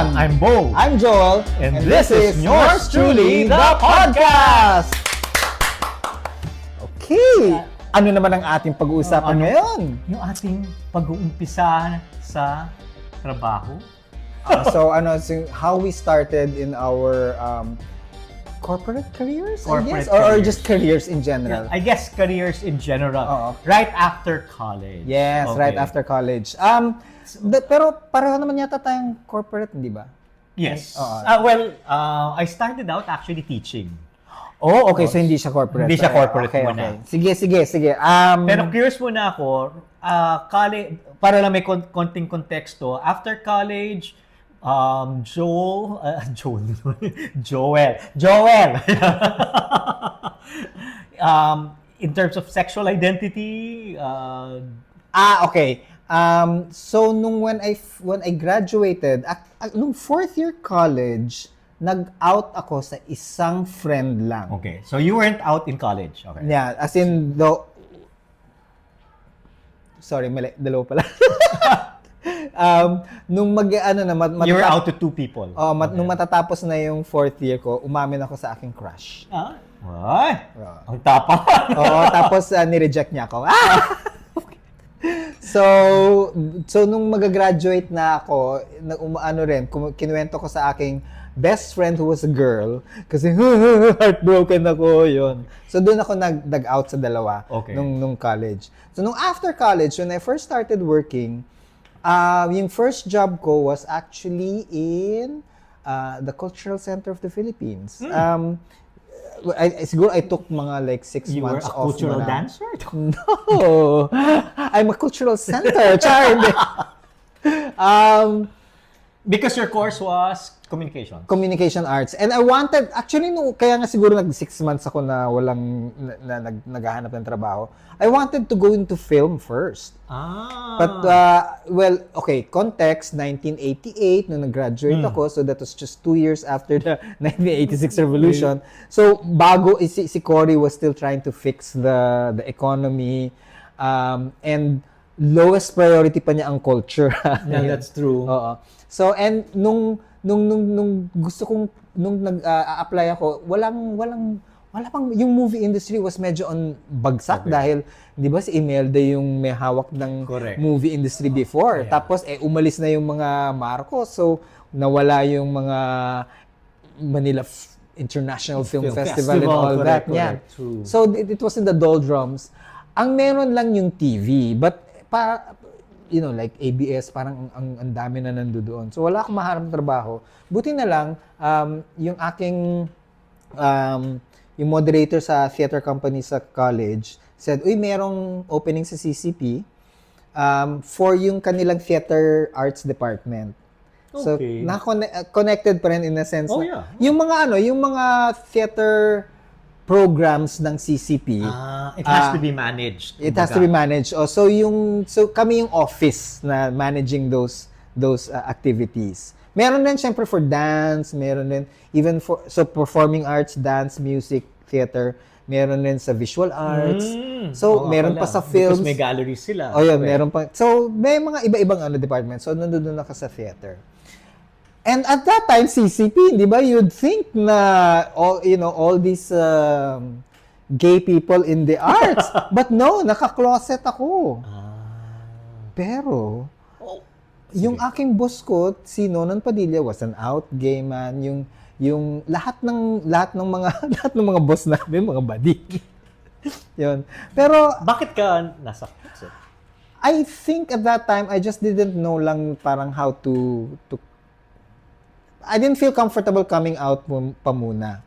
everyone! I'm Bo. I'm Joel. And this is yours truly, the podcast! Okay. Ano naman ang ating pag-uusapan ngayon? Yung ating pag-uumpisa sa trabaho. So how we started in our corporate careers, Corporate or careers. just careers in general? I guess careers in general. Oo. Right after college. Yes, Okay. right after college. Pero pareho naman yata tayong corporate, hindi ba? Yes. Oo. I started out actually teaching. Oh, okay. So hindi siya corporate. Hindi siya corporate okay, muna. Okay. Sige. Pero curious muna ako, college, para lang may konting konteksto, after college, Joel. In terms of sexual identity, okay. So when I graduated, nung fourth year college, nag-out ako sa isang friend lang. okay. So you weren't out in college. Okay. Yeah, as in sorry, mali, dalawa pala. Nung You were out to two people. nung matatapos na yung fourth year ko, umamin ako sa aking crush. Ay, ang tapang. Oo, tapos nireject niya ako. So nung mag-graduate na ako, kinuwento ko sa aking best friend who was a girl kasi heartbroken ako yon. So doon ako nag-out sa dalawa nung college. So nung after college, when I first started working, yung first job ko was actually in the Cultural Center of the Philippines. Siguro I took mga like 6 You were months a off. cultural dancer? No, I'm a cultural center. Char. Because your course was Communication arts. And I wanted, actually, kaya nga siguro 6 months ako na walang naghahanap ng trabaho. I wanted to go into film first. But, context, 1988, nung nag-graduate ako, so that was just 2 years after the 1986 revolution. So, si Cory was still trying to fix the economy, and lowest priority pa niya ang culture. Yeah, that's true. Oo. So, and nung gusto kong, nung nag-apply ako, wala pang, yung movie industry was medyo on bagsak dahil, di ba si Imelda yung may hawak ng movie industry before. Yeah. Tapos, umalis na yung mga Marcos, so nawala yung mga Manila International Film Festival and all that. True. So, it was in the doldrums. Ang meron lang yung TV, but like ABS, parang ang dami na nandoon. So wala akong maharap na trabaho. Buti na lang, yung aking, yung moderator sa theater company sa college said, merong opening sa CCP for yung kanilang theater arts department. So, Okay. connected pa rin in a sense. Oh, na, yeah. yung mga theater programs ng CCP. It has to be managed. It has to be managed. So kami yung office na managing those activities. Meron din syempre for dance, meron din even for performing arts, dance, music, theater, meron din sa visual arts. So meron pa sa films. Because may galleries sila. Meron pa. So may mga iba-ibang department. So nandoon na ka sa theater. And at that time, CCP, di ba, you'd think na all these gay people in the arts. But no, naka-closet ako. Pero, yung aking boss ko, si Nonon Padilla, was an out gay man. Yung lahat ng mga boss namin, mga buddy. Yun. Pero, bakit ka nasa closet? I think at that time, I just didn't know lang parang how to I didn't feel comfortable coming out pa muna.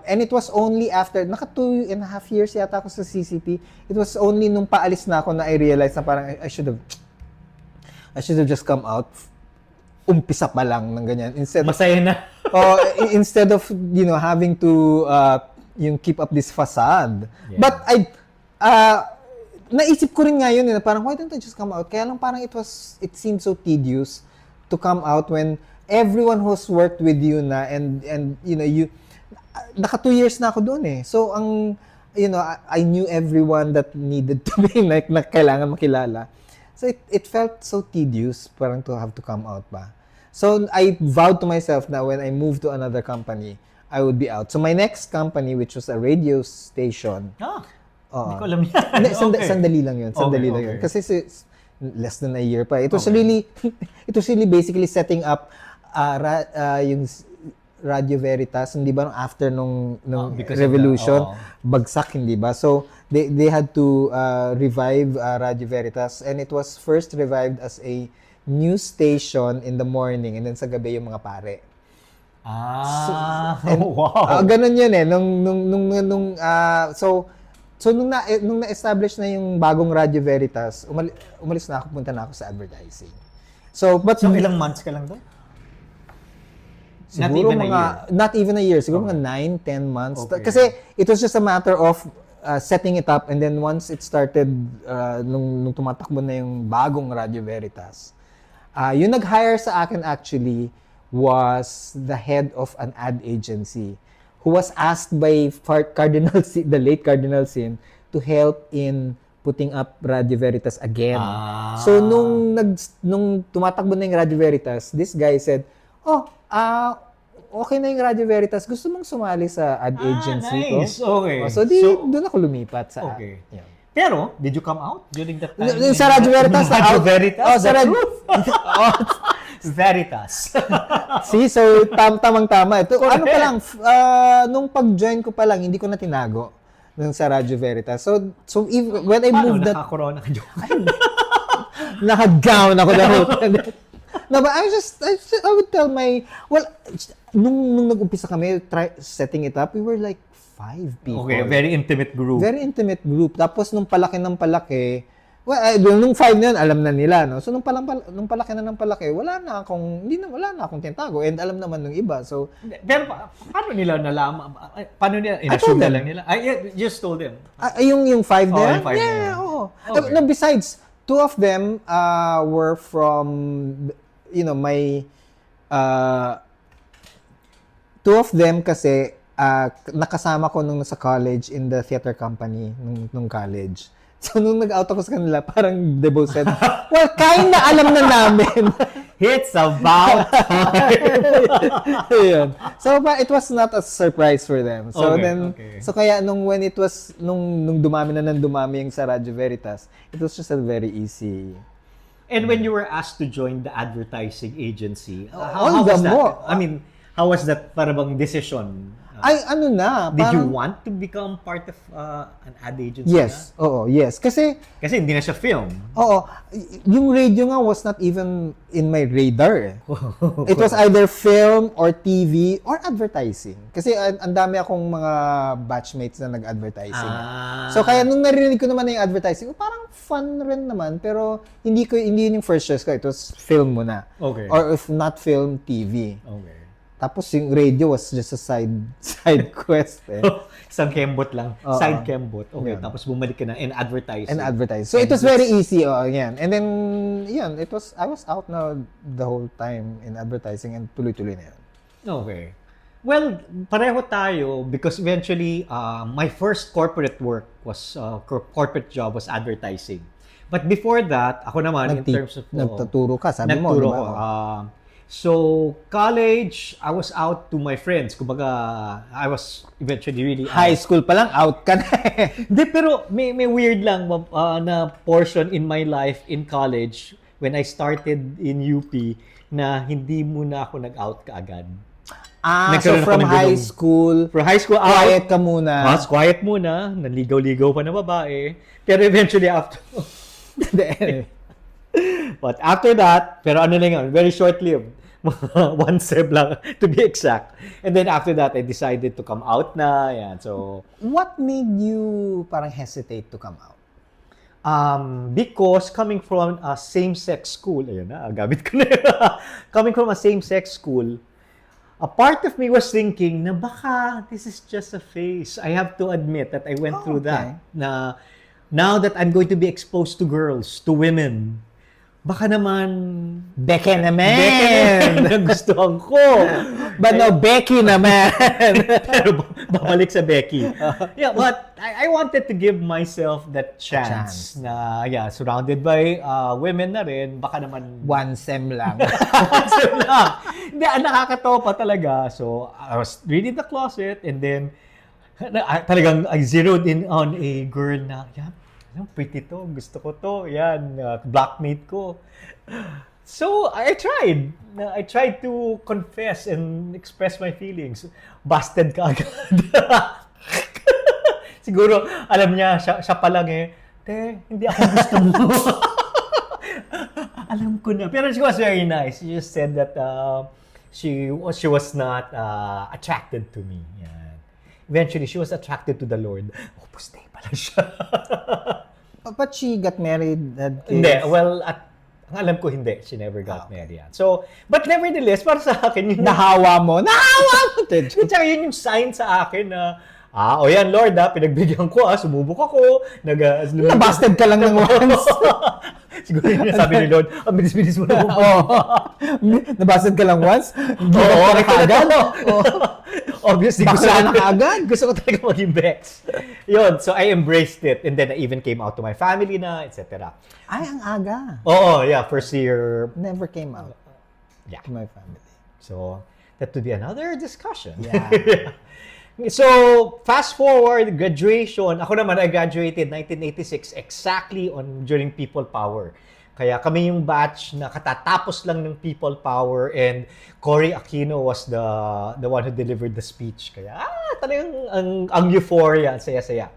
And it was only after, 2.5 years yata ako sa CCP, it was only nung paalis na ako na I realized na parang I should have just come out. Umpisa pa lang ng ganyan. Masaya na. Instead of, having to yung keep up this facade. Yeah. But naisip ko rin nga yun, parang why don't I just come out? Kaya lang parang it seemed so tedious to come out when everyone who's worked with you na and naka 2 years na ako doon . So I knew everyone that needed to be like na kailangan makilala. So it felt so tedious parang to have to come out pa. So, I vowed to myself na when I moved to another company, I would be out. So, my next company, which was a radio station, Hindi ko alam yan. hindi, Okay. sandali lang yun. Sandali lang yun. Kasi less than a year pa. It was really, it was really basically setting up yung Radio Veritas, hindi ba, after nung because of revolution, the- bagsak, hindi ba? So, they had to revive Radio Veritas, and it was first revived as a news station in the morning, and then sa gabi yung mga pare. Wow. Ganun yun eh. So nung na-establish na yung bagong Radio Veritas, umalis na ako, punta na ako sa advertising. So Ilang months ka lang doon? siguro not even a year, siguro mga 9-10 months. Okay. Kasi it was just a matter of setting it up, and then once it started, nung tumatakbo na yung bagong Radio Veritas, yung nag-hire sa akin actually was the head of an ad agency who was asked by the late Cardinal Sin to help in putting up Radio Veritas again. So nung tumatakbo na yung Radio Veritas, this guy said, okay na yung Radio Veritas, gusto mong sumali sa ad agency ko? Nice. Okay. So doon ako lumipat sa Okay. yan. Pero, did you come out during that time? Sa Radio Veritas, Radio Veritas? sa Veritas. See, so tamang-tama. Ito, ano pa lang, nung pag-join ko pa lang, hindi ko na tinago nung sa Radio Veritas. So when I moved that, Naka-corona ka dyan? naka-gown ako na No, but I would tell nung nag-umpisa kami, setting it up, we were like 5 people. Okay, very intimate group. Very intimate group. Tapos nung palaki ng palaki, nung 5 na yun, alam na nila, no? So nung palaki na ng palaki, wala na akong tinatago, and alam naman ng iba. So Pero paano nila nalaman? Paano nila? I told Inassume na them. lang nila? Just told them. yung 5 na Oh, yan? yung 5 na Yeah, yan. oo. Okay. No, besides, 2 of them were from, my 2 of them kasi nakasama ko nung nasa college in the theater company nung college. So nung nag-out ako sa kanila, parang Debo said, well, kinda alam na namin. It's about Ayun. So it was not a surprise for them. So Okay. so kaya nung dumami yung sa Radio Veritas, it was just a very easy. And when you were asked to join the advertising agency, all how the was that? more. I mean, how was that para bang decision? Ay, ano na. Did you parang- want to become part of an ad agency? Yes. Oo, yes. Kasi, Kasi hindi na siya film. yung radio nga was not even in my radar eh. It was either film or TV or advertising. Kasi ang dami akong mga batchmates na nag-advertising. So kaya nung narinig ko naman na yung advertising, parang fun rin naman, pero hindi yun yung first choice ko. It was film muna. Okay. Or if not film, TV. Okay. Tapos yung radio was just a side quest eh. Isang kembot lang. Oo. Side kembot. Okay. Yan. Tapos bumalik ka na in advertising. And advertise. So it was very easy. Yan. And then, yan, I was out na the whole time in advertising and tuloy-tuloy na yan. Okay. Well, pareho tayo because eventually, my first corporate work was, corporate job was advertising. But before that, ako naman in terms of... Nagtuturo ka, sabi mo, nagturo di ba? ko. So, college, I was out to my friends. Kumbaga, I was eventually really High school pa lang, out ka na eh. Hindi, pero may weird lang na portion in my life in college when I started in UP na hindi muna ako nag-out kaagad. So Nagkaroon ako from ng high ganung- school, From high school out, quiet ka muna. quiet muna, naligaw-ligaw pa na babae. Pero eventually after, but after that, pero ano lang yun, very short-lived. One sem lang, to be exact. And then after that, I decided to come out na. Yan. So, What made you parang hesitate to come out? because coming from a same-sex school, ayun na, gamit ko na yun. Coming from a same-sex school, a part of me was thinking na baka this is just a phase. I have to admit that I went through okay. that. Na now that I'm going to be exposed to girls, to women, baka naman Becky naman! Becky na gustuhan ko. But no, Becky naman! Pero babalik sa Becky. Yeah, but I wanted to give myself that chance na, yeah, surrounded by women na rin, baka naman One sem lang. Concept lang. Hindi, nakakatawa pa talaga. So, I was really in the closet and then talagang I zeroed in on a girl na, yan, pretty to, gusto ko to, yan, blackmate ko. So, I tried. I tried to confess and express my feelings. Busted ka agad. Siguro, alam niya, siya pa lang te, hindi ako gusto mo. Alam ko na. Pero she was very nice. She just said that she was not attracted to me. Yan. Eventually, she was attracted to the Lord. Oh, puste pala siya. But she got married, had kids. Hindi. Well, ang alam ko hindi. She never got married. Yan. So, but nevertheless, para sa akin, yun Nahawa mo! Tsaka yun yung sign sa akin na, o yan, Lord, pinagbigyan ko, sumubok ako, Nabasted ka lang ng once. Siguro yun yung sabi ni Lord, bilis-bilis mo na mo. Nabasted ka lang once? Oo, agad? Obviously, Bakla na agad? gusto ko talaga maging Bex. Yun, so I embraced it. And then I even came out to my family na, etc. Ay, ang aga. Oo, yeah, first year. Never came out Yeah. to my family. So, that would be another discussion. Yeah. So, fast forward, graduation. Ako naman, I graduated 1986 exactly during People Power. Kaya kami yung batch na katatapos lang ng People Power and Cory Aquino was the one who delivered the speech. Kaya, talagang ang euphoria, saya-saya.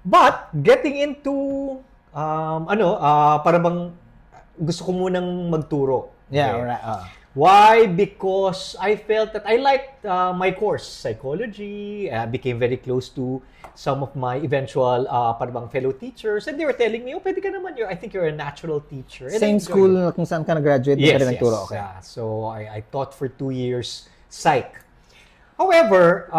But, getting into, para bang gusto ko munang magturo. Yeah, Okay. alright. Why? Because I felt that I liked my course, psychology. I became very close to some of my eventual parang fellow teachers. And they were telling me, pwede ka naman. I think you're a natural teacher. And Same I enjoyed school it. kung saan ka nag-graduate, Yes, ka rin yes. nagturo. Okay. So I taught for 2 years psych. However,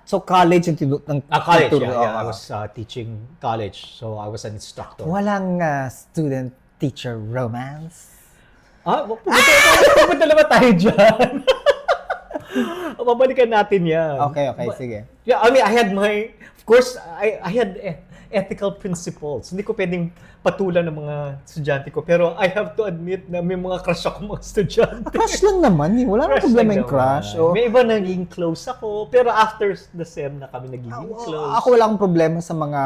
So college yung college, nagturo. yeah. I was teaching college. So I was an instructor. Walang student-teacher romance? Pupunta naman tayo dyan. Babalikan natin yan. Okay, sige. Yeah, I mean, of course, I had ethical principles. Hindi ko pwedeng patulan ng mga estudyante ko. Pero I have to admit na may mga crush ako mga estudyante. Crush lang naman eh. Wala nang problema yung crush. May iba naging close ako. Pero after the SEM na kami nagiging close. Ako wala akong problema sa mga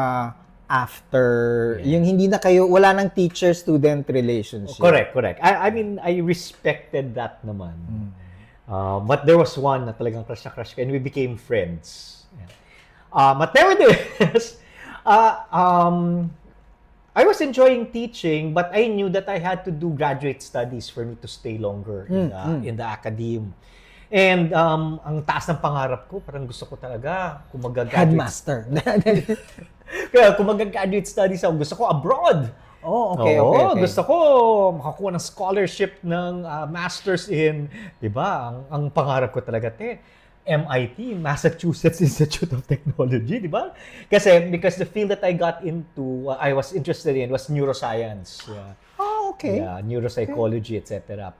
after, yung hindi na kayo, wala nang teacher-student relationship. Correct. I mean, I respected that naman. But there was one na talagang crush ka and we became friends. But nevertheless, I was enjoying teaching, but I knew that I had to do graduate studies for me to stay longer in the academe. And ang taas ng pangarap ko, parang gusto ko talaga kung Headmaster. Kaya kung mag-graduate studies ako, gusto ko abroad. Okay. Gusto ko makakuha ng scholarship ng masters in, di ba? Ang pangarap ko talaga, MIT, Massachusetts Institute of Technology, di ba? Because the field that I got into, I was interested in was neuroscience. Yeah. Okay. Yeah, neuropsychology, etc.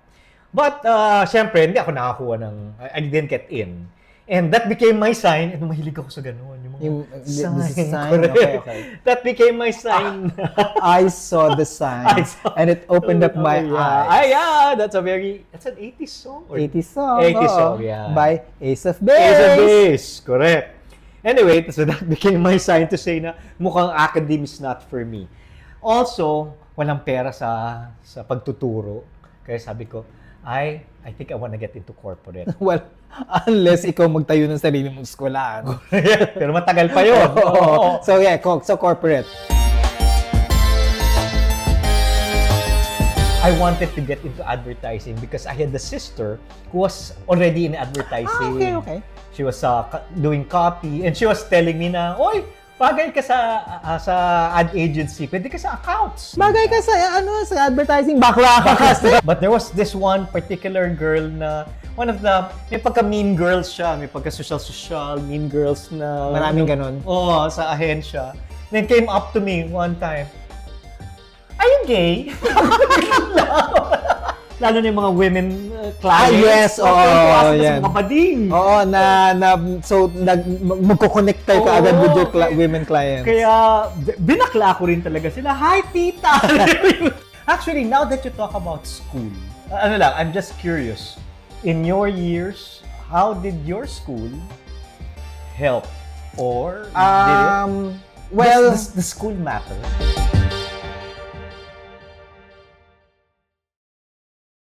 But, syempre, hindi ako nakakuha I didn't get in. And that became my sign. And mahilig ako sa ganun. Yung sign. Correct. Okay. That became my sign. I saw the sign. And it opened up my eyes. Yeah. That's an 80s song. 80s song. 80s song, yeah. By Ace of Base. Ace of Base. Correct. Anyway, so that became my sign to say na mukhang academe is not for me. Also, walang pera sa pagtuturo. Kaya sabi ko, I think I want to get into corporate. Well, unless ikaw magtayo ng sarili mong eskwelahan. Pero matagal pa yun. So yeah, corporate. I wanted to get into advertising because I had a sister who was already in advertising. Okay. She was doing copy and she was telling me na, oy, bagay ka sa ad agency, pwede ka sa accounts. Bagay ka sa advertising, bakla ka kasi. But there was this one particular girl na, may pagka-mean girls siya, may pagka-social, mean girls na... Maraming ganun. Oo, sa ahensya. Then came up to me one time, are you okay. Lalo na yung mga women clients. yes, oo, Sa yan. mga bading. Oo, magko-connect tayo kaagad with your women clients. Kaya, binakla ko rin talaga sila. Hi, tita! Actually, now that you talk about school, I'm just curious. In your years, how did your school help? Or did it? Well, Does the school matter?